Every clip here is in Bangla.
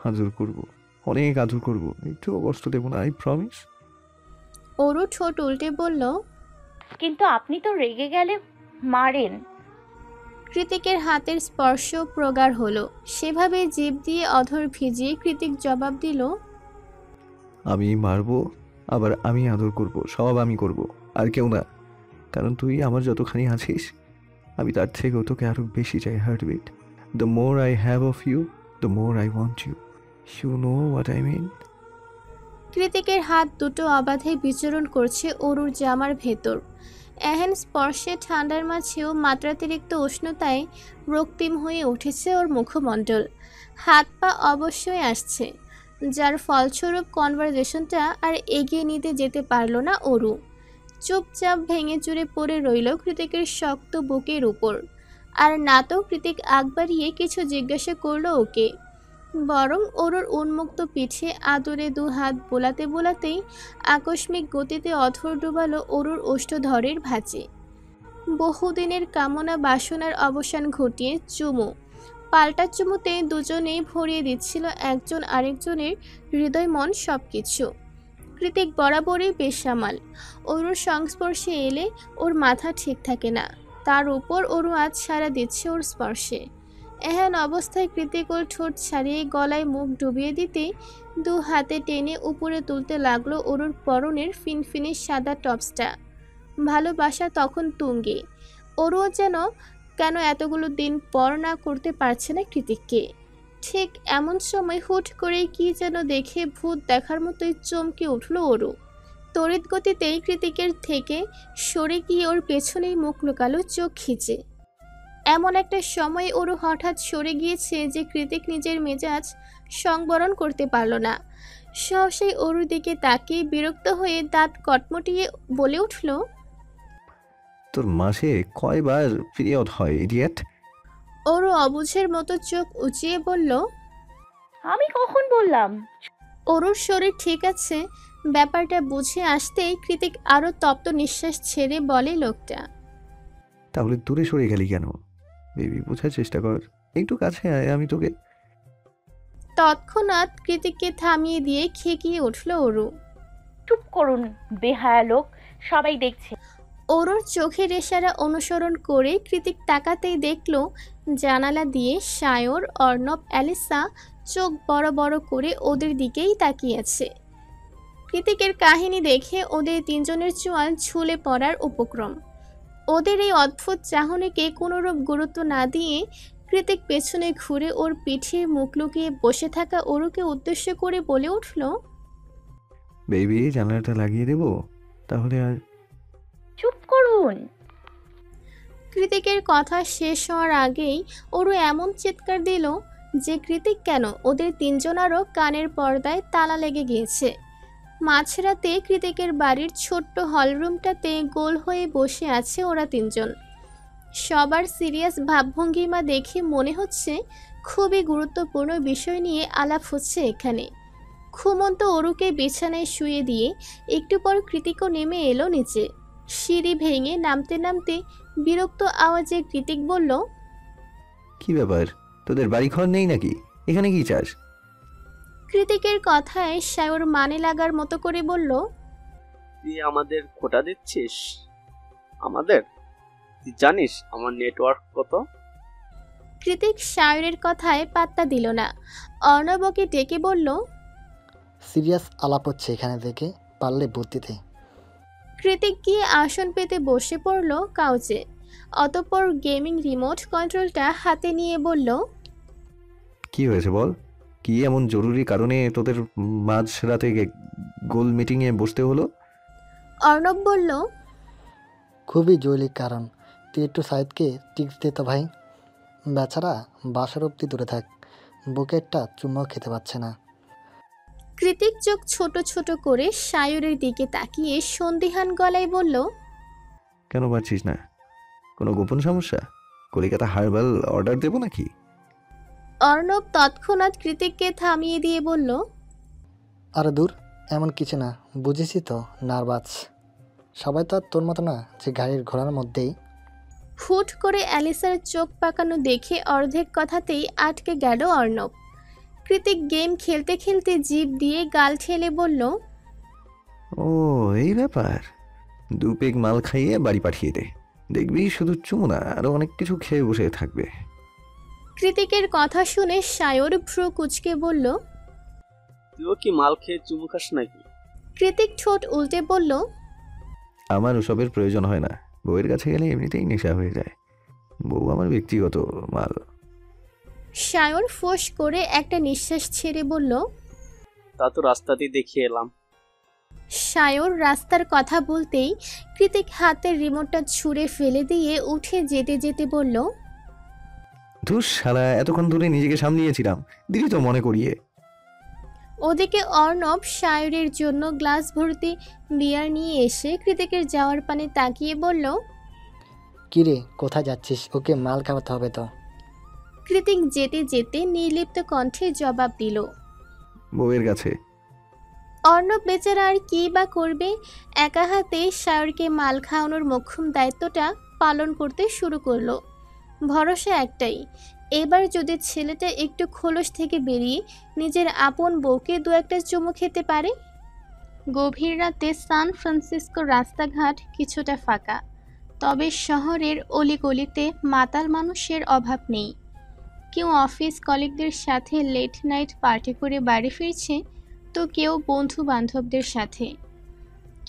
আদর করব, অনেক আদর করব, একটুও কষ্ট দেব না, আই প্রমিস। অরু ঠোঁট উল্টে বলল। কিন্তু আপনি তো রেগে গেলে মারেন। কৃতিকের হাতের স্পর্শ প্রগাঢ় হলো। সেভাবে জিভ দিয়ে অধর ভিজিয়ে কৃতিক জবাব দিল। আমি মারবো, আবার আমি আদর করব, সব আমি করব, আর কেউ না। কারণ তুই আমার যতখানি আছিস, আমি তার থেকেও তোকে আরো বেশি চাই। Heartbeat, the more I have of you, the more I want you. You know what I mean? কৃতিকের হাত দুটো অবাধে বিচরণ করছে অরুর জামার ভেতর। এহেন স্পর্শে ঠান্ডার মাঝেও মাত্রাতিরিক্ত উষ্ণতায় রক্তিম হয়ে উঠেছে ওর মুখমণ্ডল। হাত পা অবশ্যই আসছে, যার ফলস্বরূপ কনভারজেশনটা আর এগিয়ে নিতে যেতে পারল না অরু। চুপচাপ ভেঙে চুরে পড়ে রইল কৃতিকের শক্ত বুকের উপর। আর না তো কৃতিক আগ বাড়িয়ে কিছু জিজ্ঞাসা করলো ওকে, বরং অরুর উন্মুক্ত পিঠে আদরে দু হাত বোলাতে বোলাতেই আকস্মিক গতিতে অথর ডুবালো অরুর ওষ্ঠধরের ভাঁজে। বহুদিনের কামনা বাসনার অবসান ঘটিয়ে চুমু পাল্টা চুমুতে দুজনেই ভরিয়ে দিচ্ছিল একজন আরেকজনের হৃদয় মন সবকিছু। কৃতিক বরাবরই বেসামাল। অরুর সংস্পর্শে এলে ওর মাথা ঠিক থাকে না, তার উপর অরু আজ সাড়া দিচ্ছে ওর স্পর্শে। এহেন অবস্থায় কৃতিক ওর ঠোঁট ছাড়িয়ে গলায় মুখ ডুবিয়ে দিতে দু হাতে টেনে উপরে তুলতে লাগলো অরুর পরনের ফিনফিনে সাদা টপসটা। ভালোবাসা তখন তুঙ্গে। অরুও যেন কেন এতগুলো দিন পর না করতে পারছে না কৃতিককে। ঠিক এমন সময় হুট করে কি যেন দেখে ভূত দেখার মতোই চমকে উঠল অরু। তড়িৎ গতিতেই কৃতিকের থেকে সরে গিয়ে ওর পেছনেই মুখ লুকালো চোখ খিচে। এমন একটা সময় অরু হঠাৎ সরে গিয়েছে যে কৃতিক নিজের মেজাজ সংবরণ করতে পারল না। সহসাই অরুর দিকে তাকিয়ে বিরক্ত হয়ে দাঁত কটমটিয়ে বলে উঠল। তোর মাসে কয়বার পিরিয়ড হয়, ইডিয়েট? অরু অবুঝের মতো চোখ উঁচিয়ে বলল। আমি কখন বললাম? অরুর শরীর ঠিক আছে ব্যাপারটা বুঝে আসতেই কৃতিক আরো তপ্ত নিঃশ্বাস ছেড়ে বলে লোকটা। তাহলে দূরে সরে গেলি কেন? বেবি, বোঝার চেষ্টা কর, একটু কাছে আয়, আমি তোকে। তৎক্ষণাৎ কৃতিককে থামিয়ে দিয়ে খেকিয়ে উঠল অরু। চুপ করুন বেহায়া লোক, সবাই দেখছে। অরুর চোখের ইশারা অনুসরণ করে কৃতিক তাকাতেই দেখল জানালা দিয়ে সায়র, অর্ণব, অ্যালিসা চোখ বড় বড় করে ওদের দিকেই তাকিয়েছে। কৃতিকের কাহিনী দেখে ওদের তিনজনের চোয়াল ঝুলে পড়ার উপক্রম। ওদের এই অদ্ভুত চাহনিকে কোনোরূপ গুরুত্ব না দিয়ে কৃতিক পেছনে ঘুরে ওর পিঠে মুখ লুকিয়ে বসে থাকা অরুকে উদ্দেশ্য করে বলে উঠল। বেবি, জানালাটা লাগিয়ে দেবো তাহলে? আর চুপ করুন। কৃতিকের কথা শেষ হওয়ার আগেই অরু এমন চিৎকার দিল যে কৃতিক কেন ওদের তিনজনারও কানের পর্দায় তালা লেগে গিয়েছে। মাঝরাতে কৃতিকের বাড়ির ছোট্ট হলরুমটাতে গোল হয়ে বসে আছে ওরা তিনজন। সবার সিরিয়াস ভাবভঙ্গিমা দেখে মনে হচ্ছে খুবই গুরুত্বপূর্ণ বিষয় নিয়ে আলাপ হচ্ছে এখানে। ঘুমন্ত অরুকে বিছানায় শুয়ে দিয়ে একটু পর কৃতিকও নেমে এলো নিচে। সিঁড়ি ভেঙে নামতে নামতে বিরক্ত আওয়াজে কৃতিক বলল। কি ব্যাপার, তোদের বাড়ি ঘর নেই নাকি? এখানে কি চাস? কৃতিকের কথায় সায়র মানে লাগার মতো করে বলল। তুই আমাদের খোটা দিচ্ছিস? আমাদের? তুই জানিস আমার নেটওয়ার্ক কত? কৃতিক সায়রের কথায় পাত্তা দিল না। অর্ণবকে ডেকে বলল। সিরিয়াস আলাপ হচ্ছে এখানে থেকে, পারলে বুদ্ধি দে। কৃতিক গিয়ে আসন পেতে বসে পড়ল কাউচে। অতঃপর গেমিং রিমোট কন্ট্রোলটা হাতে নিয়ে বলল। কি হয়েছে বল, কি এমন জরুরি কারণে তোদের মাঝরাতে গোল মিটিংয়ে বসতে হলো? অর্ণব বলল। খুবই জৈলিক কারণ, তুই একটু সাইদকে টিক্স দে তো ভাই। বেচারা বাসার অব্দি দূরে থাক, বুকেরটা চুম্বক খেতে পাচ্ছে না। কৃতিক চোখ ছোট ছোট করে সায়রের দিকে তাকিয়ে সন্দিহান গলায় বলল। কেন পারছিস না? কোনো গোপন সমস্যা? কলিকাতা হার্বাল অর্ডার দেবো নাকি? অর্ণব তৎক্ষণাৎ কৃতিককে থামিয়ে দিয়ে বলল। আরে দূর, এমন কিছু না, বুঝেছি তো নার্ভাস। সবাই তো আর তোর মতো না যে গাড়ির ঘোড়ার মধ্যেই। হুট করে অ্যালিসার চোখ পাকানো দেখে অর্ধেক কথাতেই আটকে গেল অর্ণব। কৃতিক গেম খেলতে খেলতে জিভ দিয়ে গাল ঠেলে বলল, ও এই ব্যাপার, 2 পেগ মাল খাইয়ে বাড়ি পাঠিয়ে দে, দেখবি শুধু চুমু না আরো অনেক কিছু খেয়ে বসে থাকবে। কৃতিকের কথা শুনে সায়র ভ্রু কুঁচকে বলল। তুইও কি মাল খেয়ে চুমু খাস নাকি? কৃতিক ঠোঁট উল্টে বলল, আমার ওসবের প্রয়োজন হয় না, বউয়ের কাছে গেলে এমনিতেই নেশা হয়ে যায়, বউ আমার ব্যক্তিগত মাল। সায়র ফোঁস করে একটা নিঃশ্বাস ছেড়ে বলল। তা তো রাস্তাতেই দেখে এলাম। সায়র রাস্তার কথা বলতেই কৃতিক হাতের রিমোটটা ছুঁড়ে ফেলে দিয়ে উঠে যেতে যেতে বলল, ধুস শালা, এতক্ষণ ধরে নিজেকে সামলিয়েছিলাম, দিলি তো মনে করিয়ে। ওদিকে অর্ণব সায়রের জন্য গ্লাস ভর্তি বিয়ার নিয়ে এসে কৃতিকের যাওয়ার পানে তাকিয়ে বলল। কিরে কোথায় যাচ্ছিস? ওকে মাল খাওয়াতে হবে তো। কৃতিক যেতে যেতে নির্লিপ্ত কণ্ঠে জবাব দিল। বউয়ের কাছে। অর্ণব বেচারা আর কী বা করবে, একা হাতে সায়রকে মাল খাওয়ানোর মোক্ষম দায়িত্বটা পালন করতে শুরু করলো। ভরসা একটাই, এবার যদি ছেলেটা একটু খোলস থেকে বেরিয়ে নিজের আপন বউকে 2-1টা চুমু খেতে পারে। গভীর রাতে সান ফ্রান্সিসকোর রাস্তাঘাট কিছুটা ফাঁকা, তবে শহরের অলিগলিতে মাতাল মানুষের অভাব নেই। কেউ অফিস কলিগদের সাথে লেট নাইট পার্টি করে বাড়ি ফিরছে, তো কেউ বন্ধু বান্ধবদের সাথে,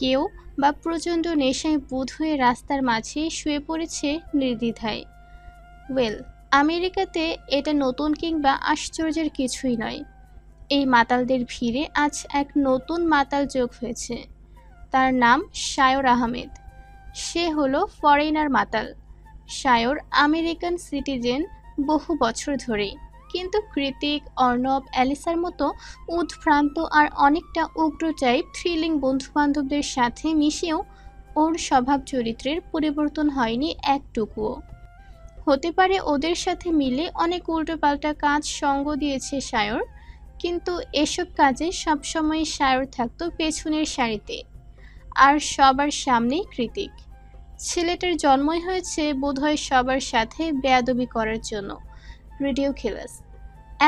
কেউ বা প্রচণ্ড নেশায় বুঁদ হয়ে রাস্তার মাঝে শুয়ে পড়েছে নির্দ্বিধায়। ওয়েল, আমেরিকাতে এটা নতুন কিংবা আশ্চর্যের কিছুই নয়। এই মাতালদের ভিড়ে আজ এক নতুন মাতাল যোগ হয়েছে। তার নাম সায়র আহমেদ। সে হলো ফরেনার মাতাল। সায়র আমেরিকান সিটিজেন বহু বছর ধরে, কিন্তু কৃতিক, অর্ণব, অ্যালিসার মতো উদ্ভ্রান্ত আর অনেকটা উগ্র টাইপ থ্রিলিং বন্ধুবান্ধবদের সাথে মিশেও ওর স্বভাব চরিত্রের পরিবর্তন হয়নি একটুকুও। হতে পারে ওদের সাথে মিলে অনেক উল্টোপাল্টা কাজ সঙ্গ দিয়েছে সায়র, কিন্তু এসব কাজে সবসময় সায়র থাকতো পেছনের সারিতে, আর সবার সামনেই কৃতিক। ছেলেটার জন্মই হয়েছে বোধহয় সবার সাথে বেয়াদবি করার জন্য। রিডিউকিউলাস।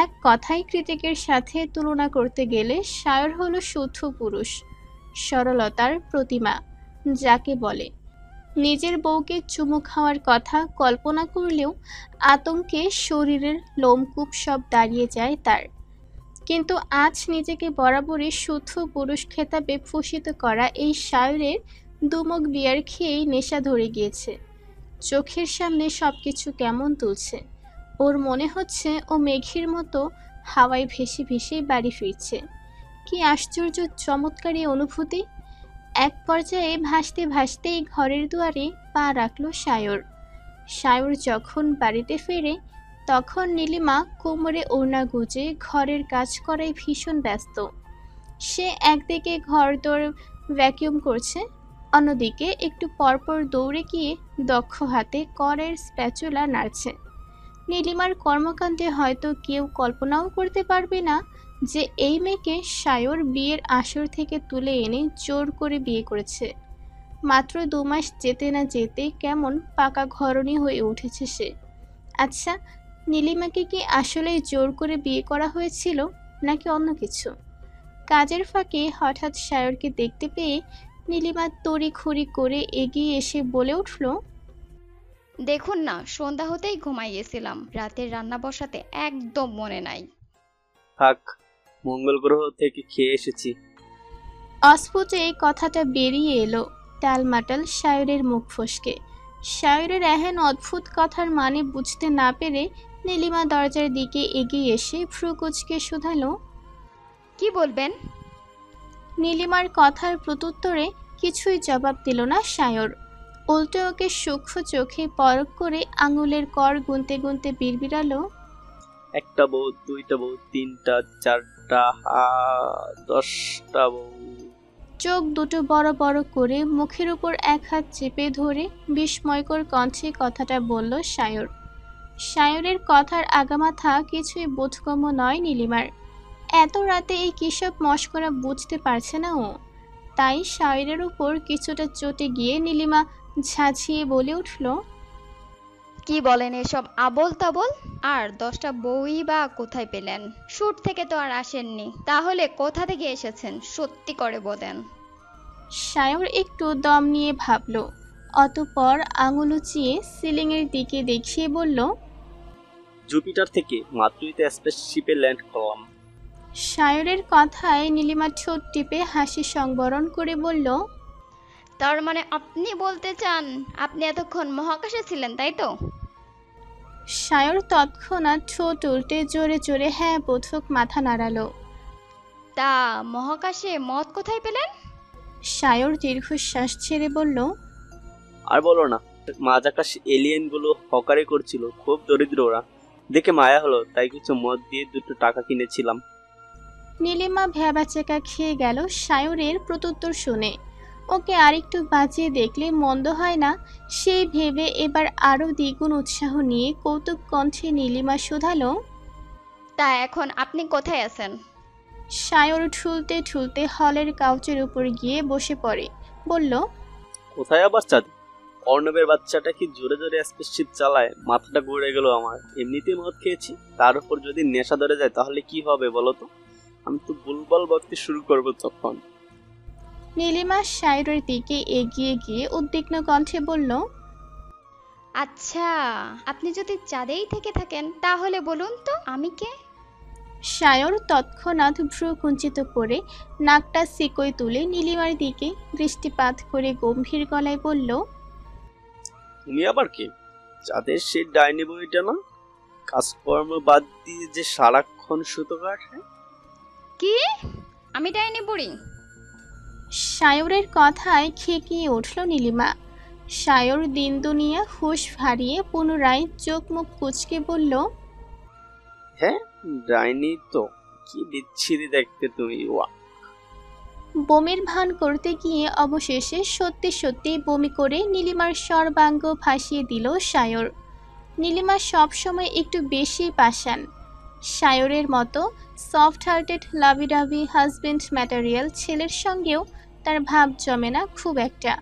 এক কথায় কৃতিকের সাথে তুলনা করতে গেলে সায়র হলো শুদ্ধ পুরুষ, সরলতার প্রতিমা যাকে বলে। নিজের বউকে চুমু খাওয়ার কথা কল্পনা করলেও আতঙ্কে শরীরের লোমকূপ সব দাঁড়িয়ে যায় তার। কিন্তু আজ নিজেকে বরাবরই শুদ্ধ পুরুষ খেতাবে ভূষিত করা এই সায়রের 2 মগ বিয়ার খেয়েই নেশা ধরে গিয়েছে। চোখের সামনে সবকিছু কেমন তুলছে। ওর মনে হচ্ছে ও মেঘের মতো হাওয়ায় ভেসে ভেসে বাড়ি ফিরছে। কি আশ্চর্য চমৎকার এই অনুভূতি। এক পর্যায়ে ভাসতে ভাসতেই ঘরের দুয়ারে পা রাখল সায়র। সায়র যখন বাড়িতে ফেরে তখন নীলিমা কোমরে ওড়না গুজে ঘরের কাজ করায় ভীষণ ব্যস্ত। সে একদিকে ঘরদোর ভ্যাকিউম করছে, অন্যদিকে একটু পরপর দৌড়ে গিয়ে দক্ষ হাতে কড়াইয়ের স্প্যাচুলা নাড়ছে। নীলিমার কর্মকাণ্ডে হয়তো কেউ কল্পনাও করতে পারবে না যে এই মেয়েকে সায়র বিয়ের আসর থেকে তুলে এনে জোর করে বিয়ে করেছে। মাত্র 2 মাস যেতে না যেতে কেমন পাকা ঘরণী হয়ে উঠেছে সে। আচ্ছা, নীলিমাকে কি আসলেই জোর করে বিয়ে করা হয়েছিল নাকি অন্য কিছু? কাজের ফাঁকে হঠাৎ সায়রকে দেখতে পেয়ে নীলিমা তড়িঘড়ি করে এগিয়ে এসে বলে উঠল, দেখুন না, সন্ধ্যা হতেই ঘুমাই গেছিলাম, রাতের রান্না বসাতে একদম মনে নাই। থাক, মঙ্গল গ্রহ থেকে খেয়ে এসেছি। অস্ফুটে এই কথাটা বেরিয়ে এলো টালমাটাল সায়রের মুখ ফসকে। সায়রের এহেন অদ্ভুত কথার মানে বুঝতে না পেরে নীলিমা দরজার দিকে এগিয়ে এসে ভ্রু কুঁচকে শুধালো, কি বলবেন? নীলিমার কথার প্রত্যুত্তরে কিছুই জবাব দিল না সায়র। উল্টে ওকে সূক্ষ্ম চোখে পরখ করে আঙুলের কর গুনতে গুনতে বিড়বিড়ালো, 1টা বউ, 2টা বউ, 3টা, 4টা, 10টা বউ। চোখ দুটো বড় বড় করে মুখের উপর এক হাত চেপে ধরে বিস্ময়কর কণ্ঠে কথাটা বলল সায়র। সায়রের কথার আগামাথা কিছুই বোধগম্য নয় নীলিমার। এত রাতে এই কিসব মশকরা বুঝতে পারছে না ও। তাই সায়রের উপর কিছুটা চটে গিয়ে নীলিমা ঝাঁঝিয়ে বলে উঠল, কি বলেন এসব আবোল তাবোল? আর 10টা বই বা কোথায় পেলেন? শুট থেকে তো আর আসেননি, তাহলে কোথা থেকে এসেছেন সত্যি করে বলেন। সায়র একটু দম নিয়ে ভাবল, অতঃপর আঙুল উঁচিয়ে সিলিংয়ের দিকে দেখিয়ে বলল, জুপিটার থেকে মাত্রই তো স্পেসশিপে ল্যান্ড করলাম। সায়রের কথায় নীলিমা ঠোঁট টিপে হাসি সংবরণ করে বলল, তার মানে আপনি বলতে চান আপনি এতক্ষণ মহাকাশে ছিলেন, তাই তো? সায়র তৎক্ষণাৎ ঠোঁট উল্টে জোরে জোরে হ্যাঁ বোধক মাথা নাড়ালো। তা মহাকাশে মদ কোথায় পেলেন? সায়র দীর্ঘশ্বাস ছেড়ে বলল, আর বলো না, মাঝাকাশ এলিয়েন গুলো হকারি করছিল, খুব দরিদ্র ওরা, দেখে মায়া হলো, তাই কিছু মদ দিয়ে 2টো টাকা কিনেছিলাম। নীলিমা ভ্যাবাচ্যাকা খেয়ে গেল সায়রের প্রত্যুত্তর শুনে। ওকে আরেকটু বাঁচিয়ে দেখলে মন্দ হয় না, সেই ভেবে এবার আরও দ্বিগুণ উৎসাহ নিয়ে কৌতুক কণ্ঠে নীলিমা শুধালো। তা এখন আপনি কোথায় আছেন? সায়র ঠুলতে ঠুলতে হলের কাউচের উপর গিয়ে বসে পড়ে, বলল, কোথায় আবার চাঁদ? অর্ণবের বাচ্চাটা কি জোরে জোরে স্পেসশিপ চালায়, মাথাটা ঘুরে গেল আমার। এমনিতেই মদ খেয়েছি, তার উপর যদি নেশা ধরে যায় তাহলে কি হবে বলো তো? আমি তো বুলবল বকতে শুরু করবো তখন। নীলিমা সায়রের দিকে এগিয়ে গিয়ে উদ্বিগ্ন কণ্ঠে বলল, আচ্ছা, আপনি যদি চাঁদেই থেকে থাকেন তাহলে বলুন তো আমি কে? সায়র তৎক্ষণাৎ ভ্রু কুঞ্চিত করে নাকটা সিকোয় তুলে নীলিমার দিকে দৃষ্টিপাত করে গম্ভীর গলায় বলল, তুমি আবার কি? যাদের সেই ডাইনি বইটা না, কাজকর্ম বাদ দিয়ে যে সারাক্ষণ সুতো কাটে। কি? আমি ডাইনি বুড়ি? সায়রের কথায় খেকিয়ে উঠল নীলিমা। সায়র দিন দুনিয়া হুঁশ হারিয়ে পুনরায় চোখ মুখ কুচকে বলল, হ্যাঁ, ডাইনি তো। কি বিচ্ছিরি দেখতে তুমি, ওয়া। বমির ভান করতে গিয়ে অবশেষে সত্যি সত্যি বমি করে নীলিমার সর্বাঙ্গ ভাসিয়ে দিল সায়র। নীলিমা সবসময় একটু বেশি পাষাণ। সায়রের মতো সফট হার্টেড লাভিডাভি হাজবেন্ড ম্যাটেরিয়াল ছেলের সঙ্গেও তার ভাব জমে না খুব একটা।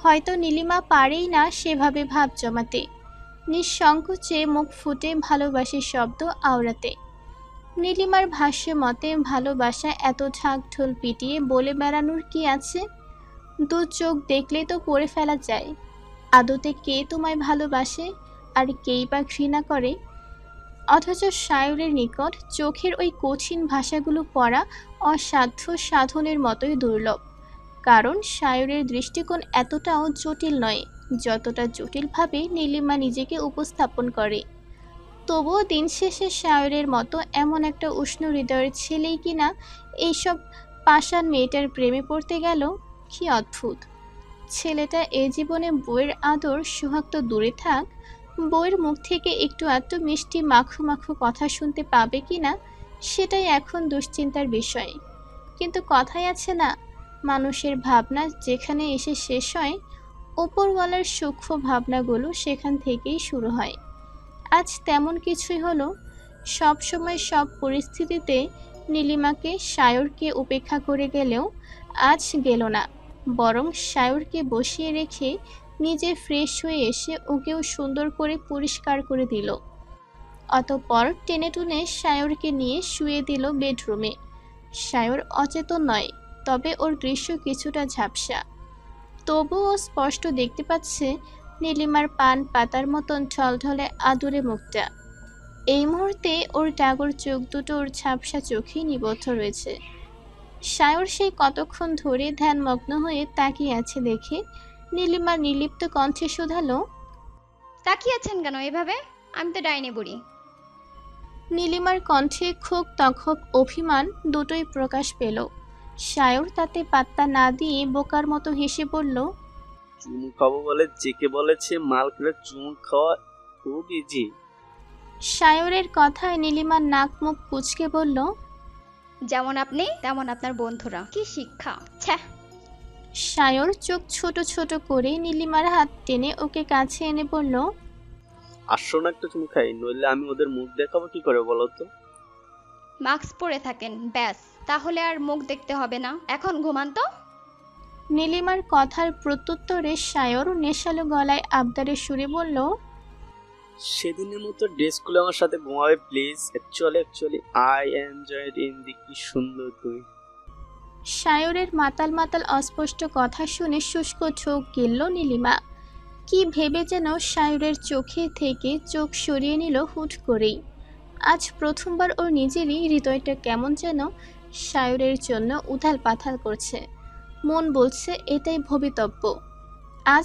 হয়তো নীলিমা পারেই না সেভাবে ভাব জমাতে, নিঃসংকোচে মুখ ফুটে ভালোবাসি শব্দ আওড়াতে। নীলিমার ভাষ্য মতে ভালোবাসা এত ঢাকঢোল পিটিয়ে বলে বেড়ানোর কি আছে? 2 চোখ দেখলেই তো পড়ে ফেলা যায়। আদতে কে তোমায় ভালোবাসে আর কেই বা ঘৃণা করে? অথচ সায়রের নিকট চোখের ওই কঠিন ভাষাগুলো পড়া অসাধ্য সাধনের মতোই দুর্লভ। কারণ সায়রের দৃষ্টিকোণ এতটাও জটিল নয় যতটা জটিলভাবে নীলিমা নিজেকে উপস্থাপন করে। তবুও দিন শেষে সায়রের মতো এমন একটা উষ্ণ হৃদয়ের ছেলেই কিনা এইসব পাষাণ মেয়েটার প্রেমে পড়তে গেল। কি অদ্ভুত! ছেলেটা এ জীবনে বউয়ের আদর সোহাগ তো দূরে থাক, বউয়ের মুখ থেকে একটু আধটু মিষ্টি মাখু মাখু কথা শুনতে পাবে কিনা সেটাই এখন দুশ্চিন্তার বিষয়। কিন্তু কথাই আছে না, মানুষের ভাবনা যেখানে এসে শেষ হয়, ওপরওয়ালার সূক্ষ্ম ভাবনাগুলো সেখান থেকেই শুরু হয়। আজ তেমন কিছুই হলো। সব সময় সব পরিস্থিতিতে নীলিমাকে সায়রকে উপেক্ষা করে গেলেও আজ গেল না, বরং সায়রকে বসিয়ে রেখে নিজে ফ্রেশ হয়ে এসে ওকেও সুন্দর করে পরিষ্কার করে দিল। অতঃপর টেনে টুনে সায়রকে নিয়ে শুয়ে দিল বেডরুমে। সায়র অচেতন নয়, তবে ওর দৃশ্য কিছুটা ঝাপসা। তবুও স্পষ্ট দেখতে পাচ্ছে নীলিমার পান পাতার মতন ঢলঢলে আদুরে মুখটা। এই মুহূর্তে ওর ডাগর চোখ দুটো ওর ঝাপসা চোখেই নিবদ্ধ রয়েছে। সায়র সেই কতক্ষণ ধরে ধ্যানমগ্ন হয়ে তাকিয়ে আছে দেখে নীলিমা নির্লিপ্ত কণ্ঠে শুধালো, তাকিয়ে আছেন কেন এভাবে? আমি তো ডাইনি বুড়ি। নীলিমার কণ্ঠে খোক তখক অভিমান দুটোই প্রকাশ পেল। সায়র তাতে পাত্তা না দিয়ে বোকার মতো হেসে বলল, চুমু খাবো বলে জেকে বলেছে, মাল খেলে চুমু খাওয়া খুব ইজি। সায়রের কথায় নীলিমার নাক মুখ কুঁচকে বলল, যেমন আপনি তেমন আপনার বন্ধুরা, কি শিক্ষা! ছ্যা! সায়র চোখ ছোট ছোট করে নীলিমার হাত টেনে ওকে কাছে এনে বলল, আসো না একটা চুমু খাই, নইলে আমি ওদের মুখ দেখাবো কি করে বলো তো? মাস্ক পরে থাকেন ব্যাস, তাহলে আর মুখ দেখতে হবে না। এখন ঘুমান তো। নীলিমার কথার প্রত্যুত্তরে সায়র নেশালো গলায় আবদারের সুরে বলল, সেদিনের মতো ড্রেস খুলে আমার সাথে ঘুমাবে please. Actually I enjoyed in the, কি সুন্দর তুমি। সায়রের মাতাল মাতাল অস্পষ্ট কথা শুনে শুষ্ক চোখ গেলল নীলিমা। কি ভেবে যেন সায়রের চোখে থেকে চোখ সরিয়ে নিল হুট করেই। আজ প্রথমবার ওর নিজেরই হৃদয়টা কেমন যেন সায়রের জন্য উথাল পাথাল করছে। মন বলছে এটাই ভবিতব্য।